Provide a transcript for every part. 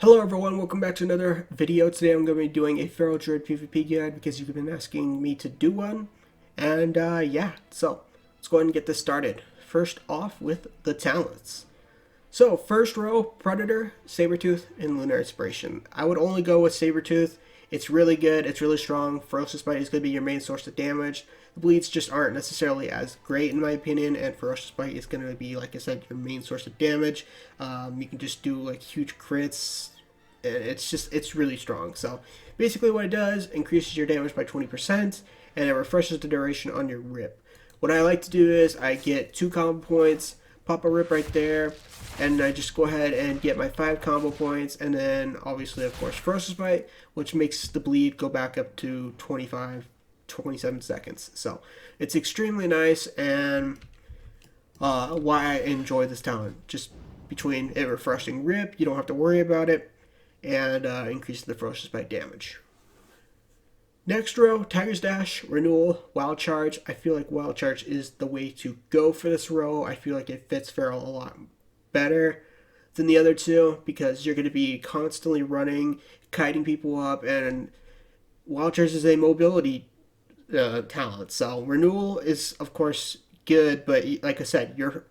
Hello everyone, welcome back to another video. Today I'm going to be doing a Feral Druid PvP guide because you've been asking me to do one. And yeah, so let's go ahead and get this started. First off with the talents. So first row, Predator, Sabretooth, and Lunar Inspiration. I would only go with Sabretooth. It's really good, it's really strong. Ferocious Bite is going to be your main source of damage. The bleeds just aren't necessarily as great in my opinion, and Ferocious Bite is going to be, like I said, your main source of damage. You can just do like huge crits. It's really strong. So basically what it does, increases your damage by 20%, and it refreshes the duration on your rip. What I like to do is I get 2 combo points, pop a rip right there, and I just go ahead and get my 5 combo points, and then obviously of course Ferocious Bite, which makes the bleed go back up to 27 seconds. So it's extremely nice, and why I enjoy this talent. Just between it refreshing rip, you don't have to worry about it, and increase the Ferocious Bite damage. Next row, Tiger's Dash, Renewal, Wild Charge. I feel like Wild Charge is the way to go for this row. I feel like it fits Feral a lot better than the other two because you're going to be constantly running, kiting people up, and Wild Charge is a mobility talent. So Renewal is, of course, good, but like I said, you're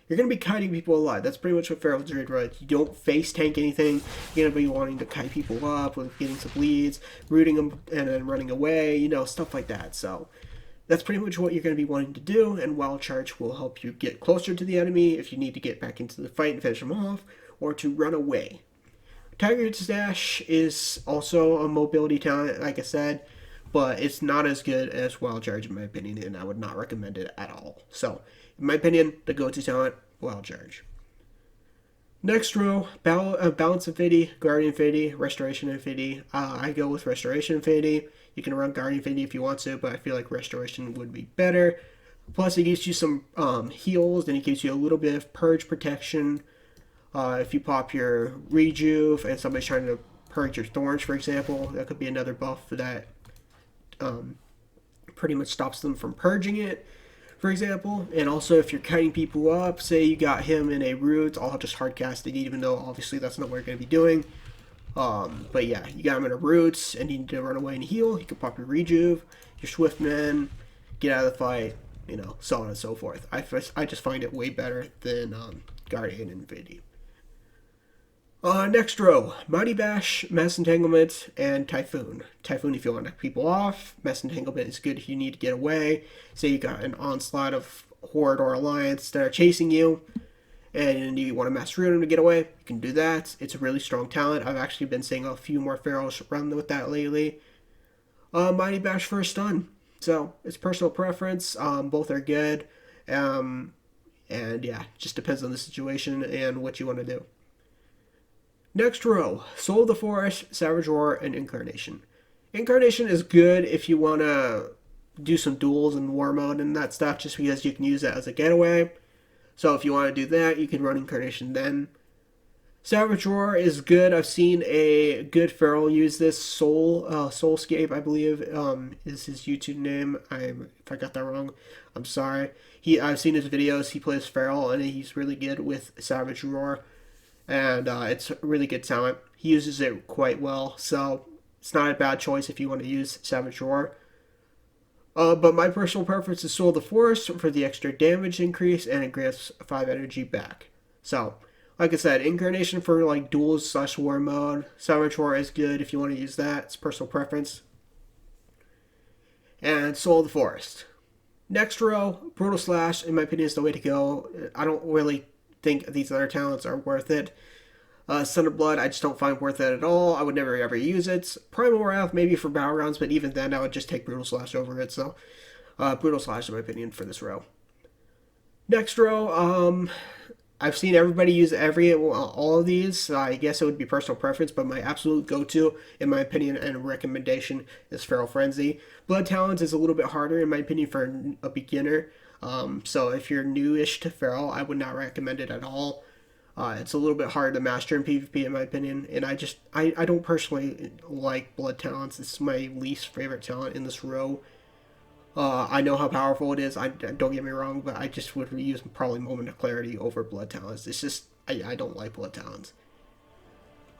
going to be kiting people a lot. That's pretty much what Feral Druid runs. You don't face tank anything. You're going to be wanting to kite people up with getting some bleeds, rooting them, and then running away, stuff like that. So that's pretty much what you're going to be wanting to do, and Wild Charge will help you get closer to the enemy if you need to get back into the fight and finish them off, or to run away. Tiger's Dash is also a mobility talent, like I said, but it's not as good as Wild Charge in my opinion, and I would not recommend it at all. So, in my opinion, the go-to talent, Wild Charge. Next row, Balance Infinity, Guardian Infinity, Restoration Infinity. I go with Restoration Infinity. You can run Guardian Infinity if you want to, but I feel like Restoration would be better. Plus, it gives you some heals, and it gives you a little bit of Purge protection. If you pop your Rejuve and somebody's trying to purge your Thorns, for example, that could be another buff that pretty much stops them from purging it, for example. And also if you're kiting people up, say you got him in a root, I'll just hardcast it, even though obviously that's not what you're going to be doing. But yeah, you got him in a roots and you need to run away and heal, you can pop your Rejuve, your Swiftman, get out of the fight, so on and so forth. I just find it way better than Guardian Infinity. Next row, Mighty Bash, Mass Entanglement, and Typhoon. Typhoon if you want to knock people off. Mass Entanglement is good if you need to get away. Say you got an onslaught of Horde or Alliance that are chasing you, and you want to Mass Root them to get away, you can do that. It's a really strong talent. I've actually been seeing a few more Ferals run with that lately. Mighty Bash for a stun. So, it's personal preference. Both are good. And yeah, just depends on the situation and what you want to do. Next row, Soul of the Forest, Savage Roar, and Incarnation. Incarnation is good if you want to do some duels in war mode and that stuff, just because you can use that as a getaway. So if you want to do that, you can run Incarnation then. Savage Roar is good. I've seen a good Feral use this. Soulscape, I believe, is his YouTube name. If I got that wrong, I'm sorry. I've seen his videos. He plays Feral, and he's really good with Savage Roar. And it's a really good talent. He uses it quite well, so it's not a bad choice if you want to use Savage Roar. But my personal preference is Soul of the Forest for the extra damage increase, and it grants 5 energy back. So, like I said, Incarnation for like duels / war mode. Savage Roar is good if you want to use that. It's personal preference. And Soul of the Forest. Next row, Brutal Slash, in my opinion, is the way to go. I don't really think these other talents are worth it. Son of Blood, I just don't find worth it at all. I would never ever use it. Primal Wrath, maybe for battlegrounds, but even then I would just take Brutal Slash over it. So, Brutal Slash, in my opinion, for this row. Next row, I've seen everybody use all of these. So I guess it would be personal preference, but my absolute go-to, in my opinion, and recommendation is Feral Frenzy. Blood Talents is a little bit harder, in my opinion, for a beginner. So if you're newish to Feral, I would not recommend it at all. It's a little bit hard to master in PvP, in my opinion, and I don't personally like Blood Talents. It's my least favorite talent in this row. I know how powerful it is. Don't get me wrong, but I just would use probably Moment of Clarity over Blood Talents. It's just I don't like Blood Talents.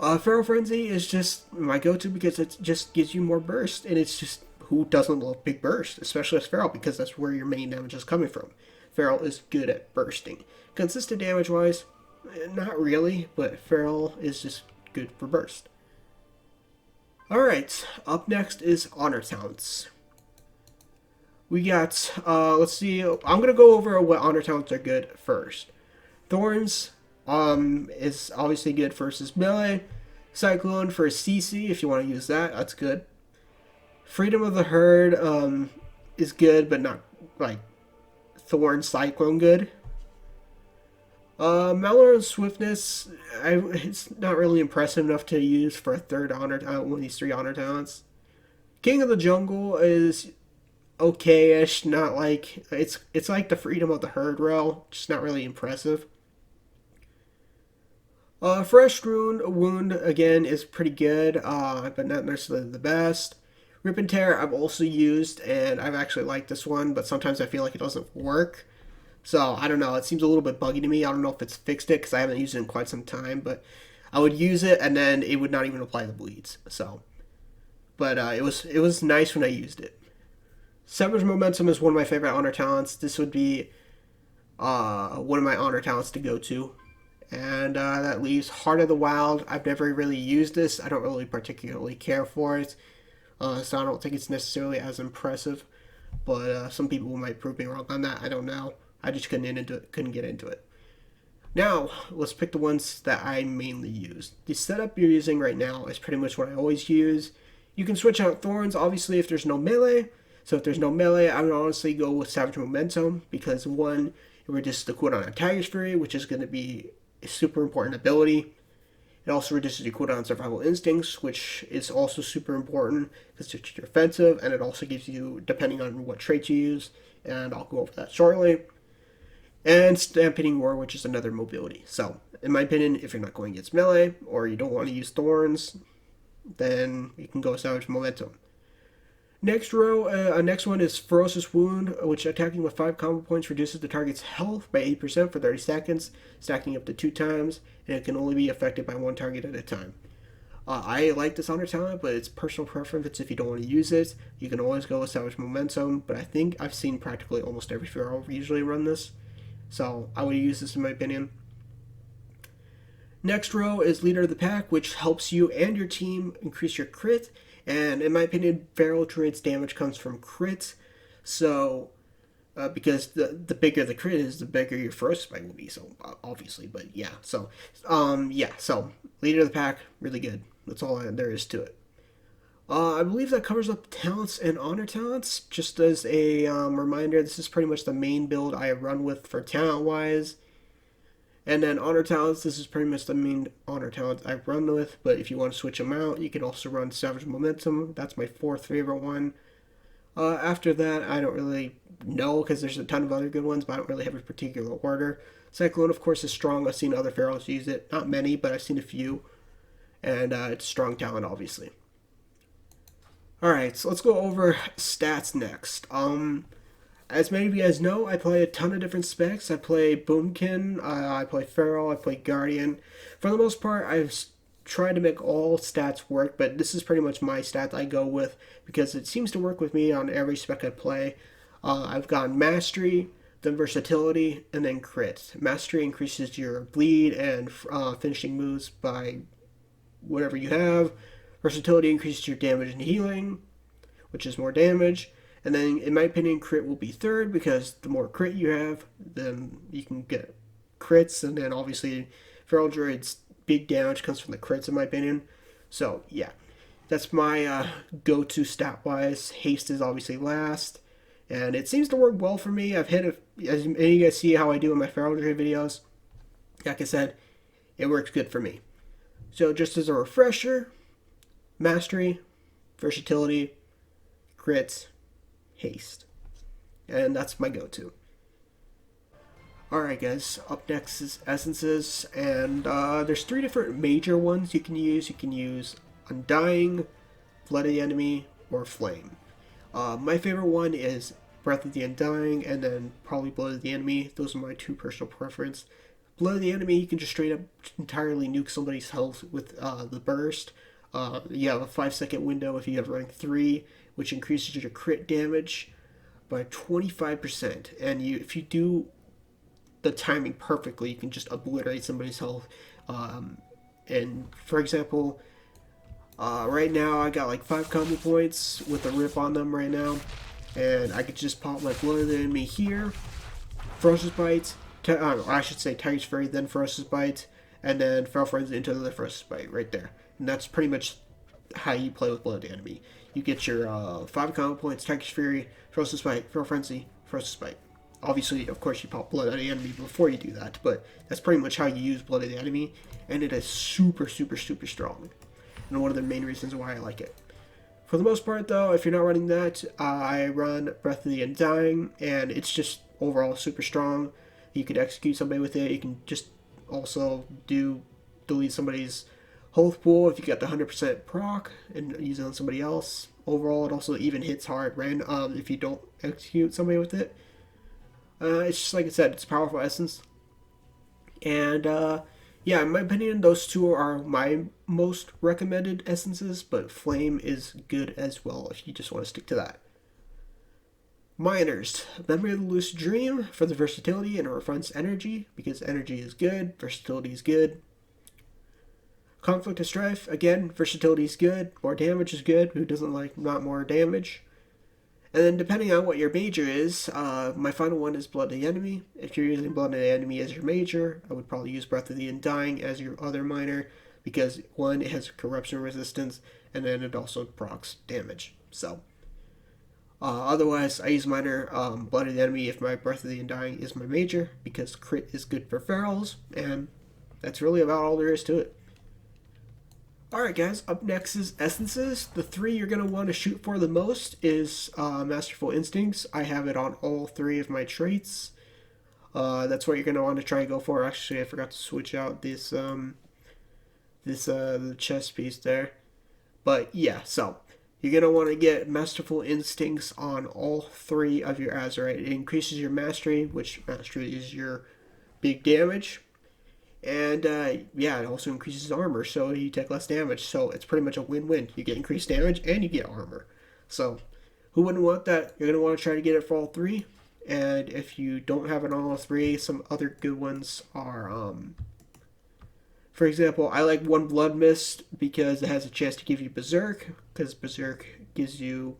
Feral Frenzy is just my go-to because it just gives you more burst, and it's just who doesn't love big burst, especially as Feral, because that's where your main damage is coming from. Feral is good at bursting. Consistent damage-wise, not really, but Feral is just good for burst. Alright, up next is Honor Talents. We got, let's see, I'm going to go over what Honor Talents are good first. Thorns is obviously good versus melee. Cyclone for CC, if you want to use that, that's good. Freedom of the Herd is good, but not like Thorn Cyclone good. Mallow Swiftness, it's not really impressive enough to use for a third honor talent, one of these three honor talents. King of the Jungle is okay-ish, not like it's like the Freedom of the Herd rel, just not really impressive. Fresh Wound again is pretty good, but not necessarily the best. Rip and Tear I've also used, and I've actually liked this one, but sometimes I feel like it doesn't work. So, I don't know, it seems a little bit buggy to me. I don't know if it's fixed it, because I haven't used it in quite some time, but I would use it, and then it would not even apply the bleeds. So, but it was nice when I used it. Savage Momentum is one of my favorite honor talents. This would be one of my honor talents to go to. And that leaves Heart of the Wild. I've never really used this. I don't really particularly care for it. So I don't think it's necessarily as impressive. But some people might prove me wrong on that. I don't know. I just couldn't get into it. Now, let's pick the ones that I mainly use. The setup you're using right now is pretty much what I always use. You can switch out Thorns, obviously, if there's no melee. So if there's no melee, I would honestly go with Savage Momentum, because one, it reduces the cooldown on Tiger's Fury, which is going to be a super important ability. It also reduces your cooldown on Survival Instincts, which is also super important because it's defensive, and it also gives you, depending on what traits you use, and I'll go over that shortly. And Stampeding Roar, which is another mobility. So, in my opinion, if you're not going against melee, or you don't want to use Thorns, then you can go Savage Momentum. Next one is Ferocious Wound, which attacking with 5 combo points reduces the target's health by 8% for 30 seconds, stacking up to 2 times, and it can only be affected by one target at a time. I like this honor talent, but it's personal preference. If you don't want to use it, you can always go with Savage Momentum, but I think I've seen practically almost every Feral usually run this. So I would use this in my opinion. Next row is Leader of the Pack, which helps you and your team increase your crit. And in my opinion, Feral Druid's damage comes from crit. So, because the bigger the crit is, the bigger your Ferocious Bite will be. So, obviously, but yeah. So, So, Leader of the Pack, really good. That's all there is to it. I believe that covers up talents and honor talents. Just as a reminder, this is pretty much the main build I run with for talent-wise. And then honor talents, this is pretty much the main honor talent I run with. But if you want to switch them out, you can also run Savage Momentum. That's my fourth favorite one. After that, I don't really know because there's a ton of other good ones, but I don't really have a particular order. Cyclone, of course, is strong. I've seen other Ferals use it. Not many, but I've seen a few. And it's strong talent, obviously. Alright, so let's go over stats next. As many of you guys know, I play a ton of different specs. I play Boomkin, I play Feral, I play Guardian. For the most part, I've tried to make all stats work, but this is pretty much my stat I go with because it seems to work with me on every spec I play. I've got Mastery, then Versatility, and then Crit. Mastery increases your bleed and finishing moves by whatever you have. Versatility increases your damage and healing, which is more damage. And then, in my opinion, crit will be third, because the more crit you have, then you can get crits. And then, obviously, Feral Druid's big damage comes from the crits, in my opinion. So, yeah. That's my go-to stat-wise. Haste is obviously last. And it seems to work well for me. I've hit as you guys see how I do in my Feral Druid videos. Like I said, it works good for me. So, just as a refresher, Mastery, Versatility, Crits, Haste. And that's my go-to. Alright guys, up next is Essences, and there's 3 different major ones you can use. You can use Undying, Blood of the Enemy, or Flame. My favorite one is Breath of the Undying, and then probably Blood of the Enemy. Those are my 2 personal preferences. Blood of the Enemy, you can just straight up entirely nuke somebody's health with the burst. You have a 5-second window if you have rank 3, which increases your crit damage by 25%. And if you do the timing perfectly, you can just obliterate somebody's health. And for example, right now I got like 5 combo points with a rip on them right now. And I could just pop my Blood of the Enemy here, Ferocious Bite, I should say Tiger's Fury, then Ferocious Bite, and then Feral Frenzy into the Ferocious Bite right there. And that's pretty much how you play with Blood of the Enemy. You get your 5 combo points, Tiger's Fury, Ferocious Bite, Feral Frenzy, Ferocious Bite. Obviously, of course, you pop Blood of the Enemy before you do that, but that's pretty much how you use Blood of the Enemy, and it is super, super, super strong. And one of the main reasons why I like it. For the most part, though, if you're not running that, I run Breath of the Undying, and it's just overall super strong. You can execute somebody with it. You can just also delete somebody's health pool if you got the 100% proc and use it on somebody else. Overall, it also even hits hard if you don't execute somebody with it. It's just like I said, it's a powerful essence. And yeah, in my opinion, those two are my most recommended essences, but Flame is good as well if you just want to stick to that. Miners, Memory of the Lucid Dream for the versatility and refines energy, because energy is good, versatility is good. Conflict of Strife, again, versatility is good, more damage is good, who doesn't like not more damage? And then depending on what your major is, my final one is Blood of the Enemy. If you're using Blood of the Enemy as your major, I would probably use Breath of the Undying as your other minor, because one, it has corruption resistance, and then it also procs damage. So otherwise, I use minor Blood of the Enemy if my Breath of the Undying is my major, because crit is good for ferals, and that's really about all there is to it. Alright guys, up next is essences. The 3 you're going to want to shoot for the most is Masterful Instincts. I have it on all 3 of my traits. That's what you're going to want to try and go for. Actually, I forgot to switch out the chest piece there. But yeah, so you're going to want to get Masterful Instincts on all 3 of your Azerite. It increases your mastery, which mastery is your big damage. And yeah, it also increases armor, so you take less damage. So it's pretty much a win-win. You get increased damage and you get armor. So who wouldn't want that? You're going to want to try to get it for all 3. And if you don't have it on all 3, some other good ones are, for example, I like One Blood Mist because it has a chance to give you Berserk. Because Berserk gives you,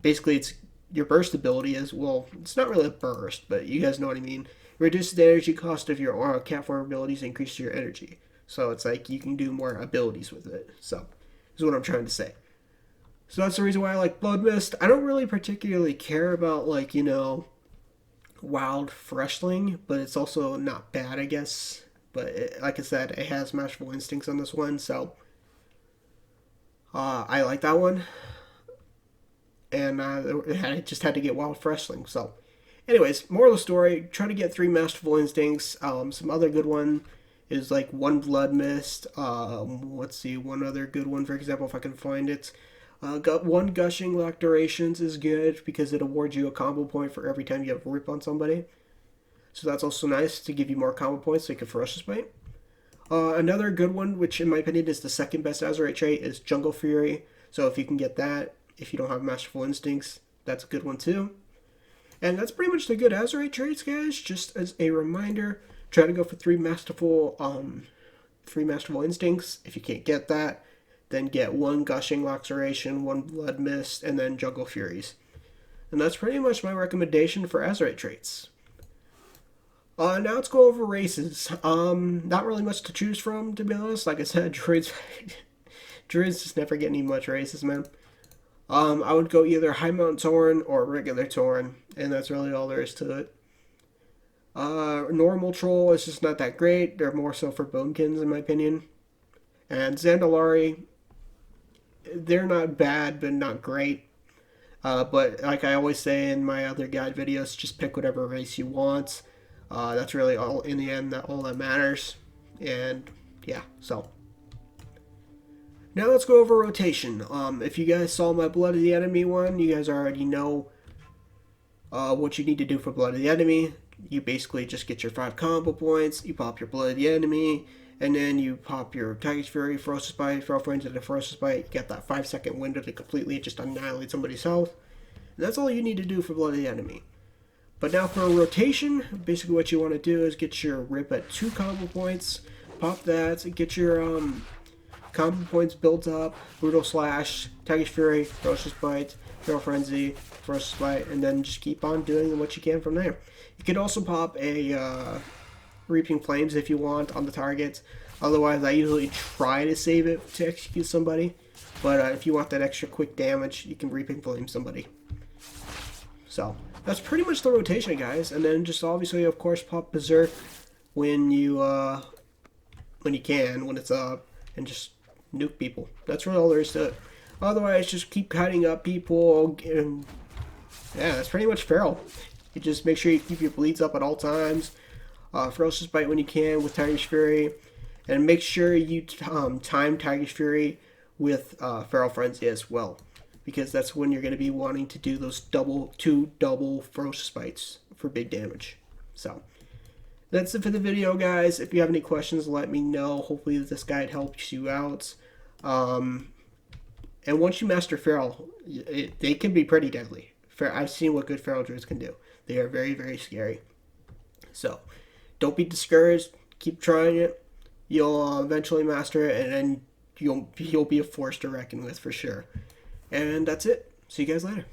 basically it's your burst ability is, well, it's not really a burst, but you guys know what I mean. Reduces the energy cost of your cat form abilities and increases your energy. So it's like you can do more abilities with it. So is what I'm trying to say. So that's the reason why I like Blood Mist. I don't really particularly care about, like, you know, Wild Freshling, but it's also not bad, I guess. But it, like I said, it has Masterful Instincts on this one, so I like that one. And I just had to get Wild Freshling, so anyways, moral of the story, try to get 3 Masterful Instincts. Some other good one is like One Blood Mist. Let's see, one other good one, for example, if I can find it. One Gushing Lacerations is good because it awards you a combo point for every time you have a rip on somebody. So that's also nice to give you more combo points so you can Ferocious Bite. Another good one, which in my opinion is the second best Azerite trait, is Jungle Fury. So if you can get that, if you don't have Masterful Instincts, that's a good one too. And that's pretty much the good Azerite traits, guys. Just as a reminder, try to go for 3 Masterful Instincts. If you can't get that, then get 1 Gushing Laceration, 1 Blood Mist, and then Jungle Furies. And that's pretty much my recommendation for Azerite traits. Now let's go over races. Not really much to choose from, to be honest. Like I said, druids just never get any much races, man. I would go either High Mountain Tauren or regular Tauren, and that's really all there is to it. Normal Troll is just not that great. They're more so for Bonekins, in my opinion. And Zandalari, they're not bad, but not great. But like I always say in my other guide videos, just pick whatever race you want. That's really all, in the end, all that matters. And yeah, so now let's go over rotation. If you guys saw my Blood of the Enemy one, you guys already know what you need to do for Blood of the Enemy. you basically just get your 5 combo points, you pop your Blood of the Enemy, and then you pop your Tiger's Fury, Ferocious Bite, Feral Frenzy, and Ferocious Bite. You get that 5-second window to completely just annihilate somebody's health. And that's all you need to do for Blood of the Enemy. But now for a rotation, basically what you want to do is get your Rip at 2 combo points, pop that, get your combo points built up, Brutal Slash, Tiger's Fury, Ferocious Bite, Feral Frenzy, Ferocious Bite, and then just keep on doing what you can from there. You could also pop a Reaping Flames if you want on the target. Otherwise, I usually try to save it to execute somebody. But if you want that extra quick damage, you can Reaping Flame somebody. So that's pretty much the rotation, guys. And then just obviously, of course, pop Berserk when you can, when it's up, and just nuke people. That's really all there is to it. Otherwise, just keep cutting up people. And yeah, that's pretty much Feral. You just make sure you keep your bleeds up at all times. Ferocious Bite when you can with Tiger's Fury. And make sure you time Tiger's Fury with Feral Frenzy as well. Because that's when you're going to be wanting to do those two double Ferocious Bites for big damage. So that's it for the video, guys. If you have any questions, let me know. Hopefully this guide helps you out. And once you master Feral, they can be pretty deadly. I've seen what good Feral Druids can do. They are very, very scary. So don't be discouraged. Keep trying it. You'll eventually master it, and then you'll be a force to reckon with for sure. And that's it. See you guys later.